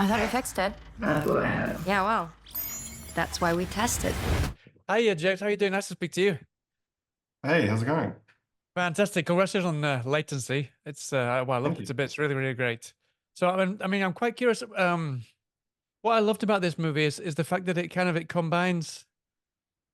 thought I fixed it. I thought I had. Yeah, well, that's why we tested. Hiya, James. How you doing? Nice to speak to you. Hey, how's it going? Fantastic. Congratulations on Latency. It's well, I loved Thank it you. a bit. It's really, really great. So I mean, I'm quite curious. What I loved about this movie is the fact that it combines.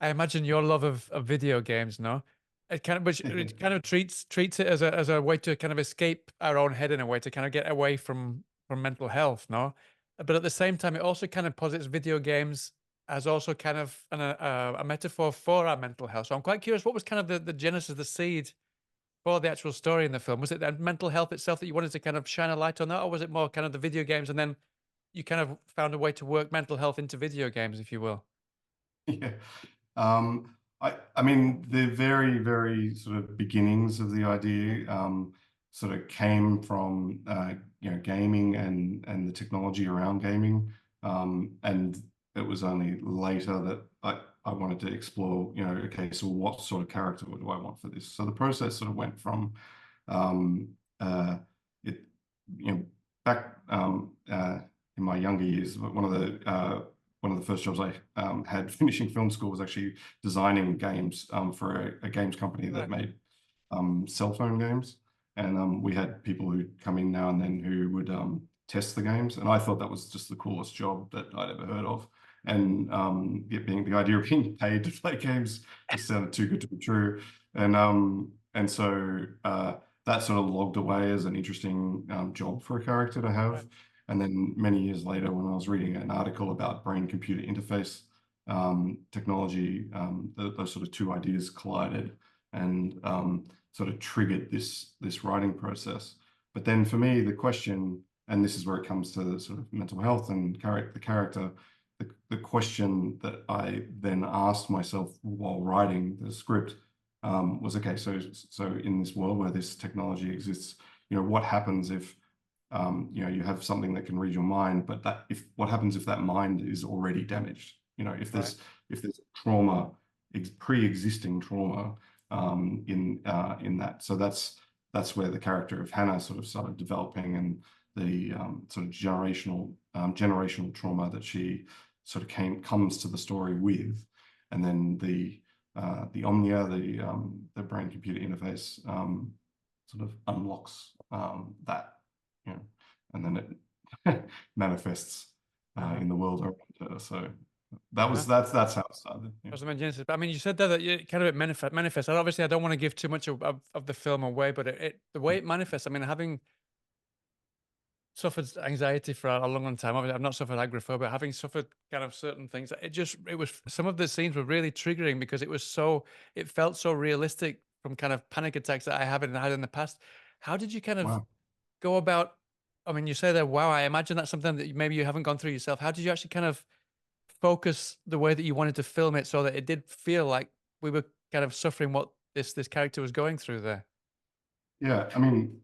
I imagine your love of video games, no? It kind of treats it as a way to kind of escape our own head in a way to kind of get away from mental health, no? But at the same time, it also kind of posits video games as also kind of a metaphor for our mental health. So I'm quite curious, what was kind of the genesis, the seed for the actual story in the film? Was it that mental health itself that you wanted to kind of shine a light on that, or was it more kind of the video games and then you kind of found a way to work mental health into video games, if you will? Yeah. I mean, the very, very sort of beginnings of the idea sort of came from gaming and the technology around gaming. And it was only later that I wanted to explore, okay, so what sort of character do I want for this? So the process sort of went from it, back in my younger years, one of the first jobs I had finishing film school was actually designing games for a games company that made cell phone games. And we had people who'd come in now and then who would test the games. And I thought that was just the coolest job that I'd ever heard of. And the idea of being paid to play games just sounded too good to be true. And so that sort of logged away as an interesting job for a character to have. Right. And then many years later, when I was reading an article about brain-computer interface technology, those sort of two ideas collided and sort of triggered this writing process. But then for me, the question, and this is where it comes to the sort of mental health and the character, the question that I then asked myself while writing the script was, okay, so in this world where this technology exists, what happens if you have something that can read your mind, but what happens if that mind is already damaged? If there's trauma, pre-existing trauma in that. So that's where the character of Hannah sort of started developing, and the sort of generational trauma that she sort of comes to the story with, and then the Omnia, the brain-computer interface, sort of unlocks that. And then it manifests in the world around her. So that's how it started. Yeah. That's the main genesis. But I mean, you said there that it kind of manifests. And obviously, I don't want to give too much of the film away, but the way it manifests. I mean, having suffered anxiety for a long time. Obviously, I've not suffered agoraphobia. Having suffered kind of certain things, it was some of the scenes were really triggering because it felt so realistic from kind of panic attacks that I haven't had in the past. How did you kind of go about? I mean, you say that, wow, I imagine that's something that maybe you haven't gone through yourself. How did you actually kind of focus the way that you wanted to film it so that it did feel like we were kind of suffering what this character was going through there? Yeah, I mean,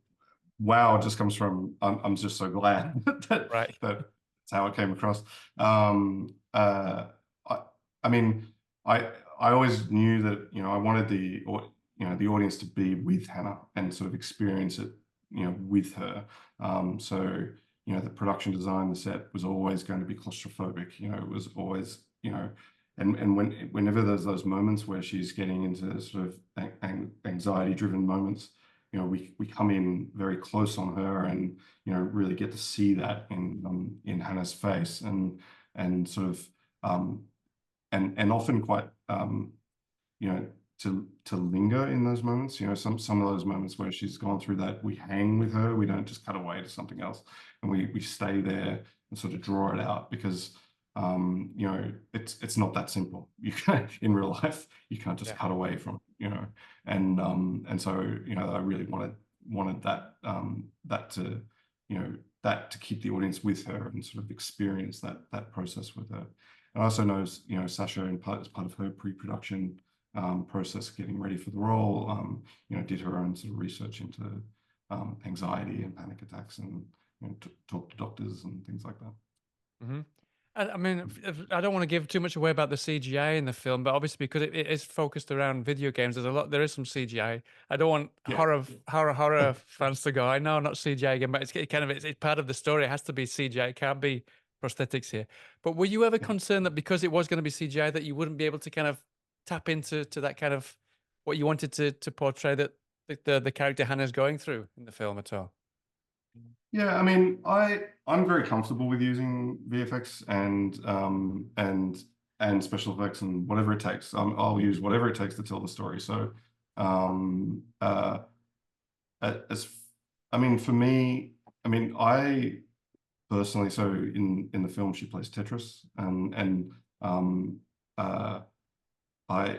wow, just comes from, I'm just so glad that's how it came across. I mean, I always knew that, I wanted the audience to be with Hannah and sort of experience it, with her. So, the production design, the set was always going to be claustrophobic. It was always, and whenever there's those moments where she's getting into sort of anxiety-driven moments, we come in very close on her and, really get to see that in Hannah's face and sort of, and often quite, to linger in those moments. Some of those moments where she's gone through that, we hang with her. We don't just cut away to something else, and we stay there and sort of draw it out because it's not that simple. You can't, in real life, you can't just cut away from and so I really wanted that to keep the audience with her and sort of experience that process with her. And I also know Sasha, as part of her pre-production process getting ready for the role, did her own sort of research into anxiety and panic attacks and talk to doctors and things like that. Mm-hmm. I mean, I don't want to give too much away about the CGI in the film, but obviously because it is focused around video games, there is some CGI. I don't want horror fans to go, I know, not CGI again, but it's part of the story. It has to be CGI. It can't be prosthetics here. But were you ever concerned that because it was going to be CGI that you wouldn't be able to kind of tap into that kind of what you wanted to portray that the character Hannah's going through in the film at all? Yeah, I mean, I'm very comfortable with using VFX and special effects and whatever it takes. I'll use whatever it takes to tell the story. So, as I mean, for me, I mean, I personally, so in the film, she plays Tetris, and uh, I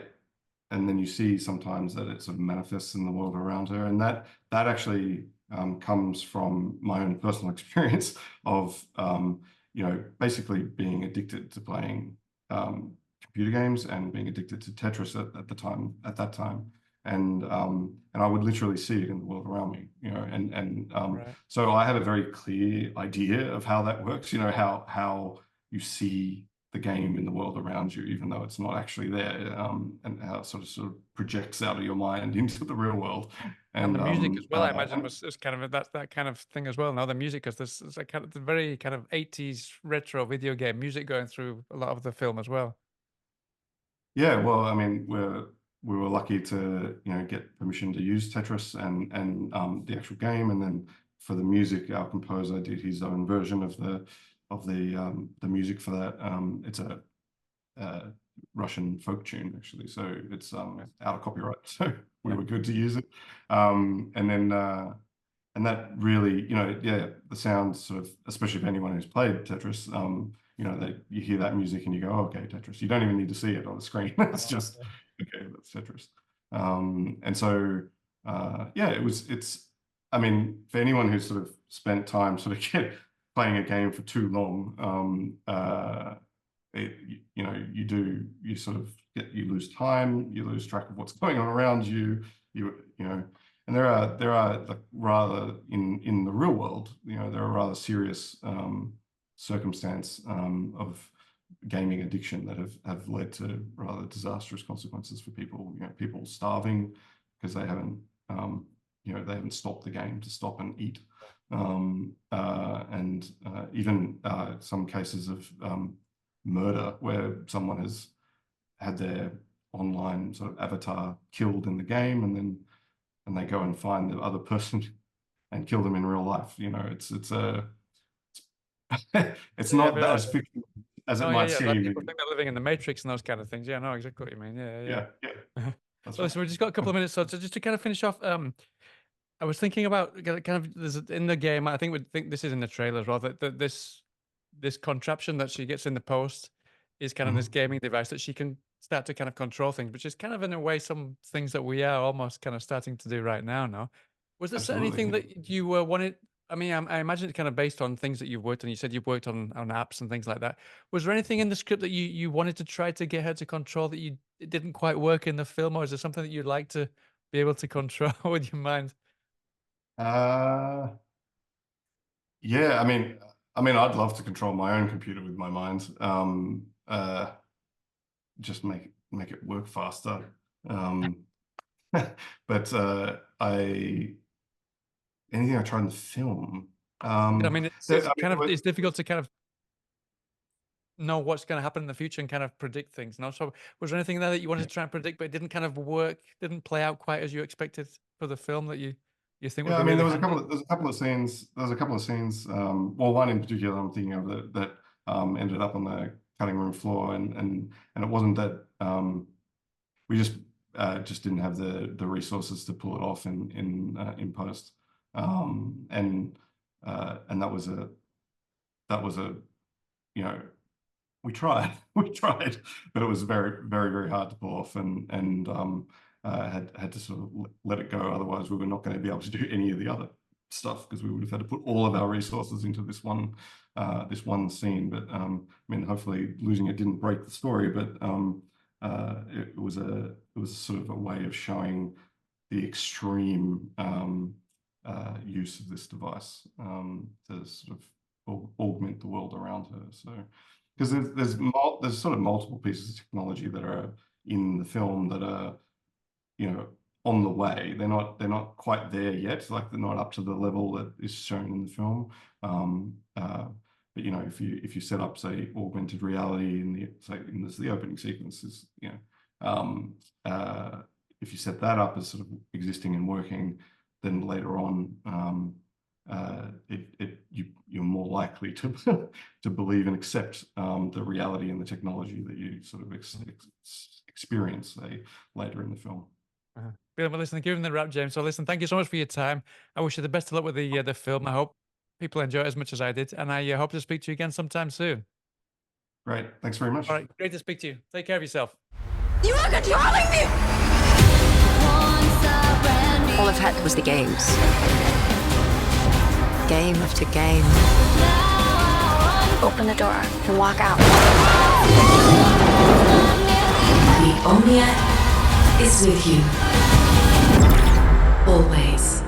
and then you see sometimes that it sort of manifests in the world around her, and that actually comes from my own personal experience of basically being addicted to playing computer games and being addicted to Tetris at that time, and I would literally see it in the world around me, Right. so I have a very clear idea of how that works, how you see the game in the world around you, even though it's not actually there, and how it sort of projects out of your mind into the real world. And And the music as well, I imagine, was kind of that kind of thing as well. Now the music, because there's a kind of the very kind of 80s retro video game music going through a lot of the film as well. yeah, well, I mean, we were lucky to get permission to use Tetris and the actual game, and then for the music, our composer did his own version of the music for that. It's a Russian folk tune, actually, so it's out of copyright, so we were good to use it. And that really, the sound sort of, especially for anyone who's played Tetris, you hear that music and you go, oh, okay, Tetris. You don't even need to see it on the screen. It's just, okay, that's Tetris. And so, I mean, for anyone who's sort of spent time sort of playing a game for too long, you lose time, you lose track of what's going on around you, and there are like rather in the real world, there are rather serious circumstance of gaming addiction that have led to rather disastrous consequences for people. People starving because they haven't stopped the game to stop and eat, and even some cases of murder where someone has had their online sort of avatar killed in the game, and they go and find the other person and kill them in real life. It's not that as fictional as it might Like seem. people think they're living in the Matrix and those kind of things. Yeah, no, exactly what you mean. Yeah. That's Well, right. so we've just got a couple of minutes, so just to kind of finish off, I was thinking about kind of there's in the game. I think this is in the trailer as well. That this contraption that she gets in the post is kind of this gaming device that she can start to kind of control things, which is kind of in a way some things that we are almost kind of starting to do right now. No, was there anything that you wanted? I mean, I imagine it's kind of based on things that you've worked on. You said you've worked on apps and things like that. Was there anything in the script that you wanted to try to get her to control that it didn't quite work in the film, or is there something that you'd like to be able to control with your mind? Yeah, I'd love to control my own computer with my mind. Just make it work faster. But anything I tried in the film. I mean, It it's difficult to kind of know what's going to happen in the future and kind of predict things. No, so was there anything there that you wanted to try and predict, but it didn't kind of work, didn't play out quite as you expected for the film that you think would Yeah, be I mean, really there's a couple of scenes. Well, one in particular I'm thinking of that ended up on the cutting room floor, and it wasn't that we just didn't have the resources to pull it off in post, and that was a we tried we tried, but it was very very very hard to pull off, and had to sort of let it go. Otherwise, we were not going to be able to do any of the other stuff because we would have had to put all of our resources into this one scene. But I mean, hopefully, losing it didn't break the story. But it was sort of a way of showing the extreme use of this device to sort of augment the world around her. So, because there's sort of multiple pieces of technology that are in the film that are on the way. They're not quite there yet. Like they're not up to the level that is shown in the film. But if you set up, say, augmented reality in the opening sequences, if you set that up as sort of existing and working, then later on, you're more likely to to believe and accept the reality and the technology that you sort of experience, say, later in the film. Brilliant. Well, listen, giving the wrap, James. So, listen, thank you so much for your time. I wish you the best of luck with the film. I hope people enjoy it as much as I did, and I hope to speak to you again sometime soon. Great. Thanks very much. All right, great to speak to you. Take care of yourself. You are controlling me! All I've had was the games. Game after game. Open the door and walk out. The Omniac is with you. Always.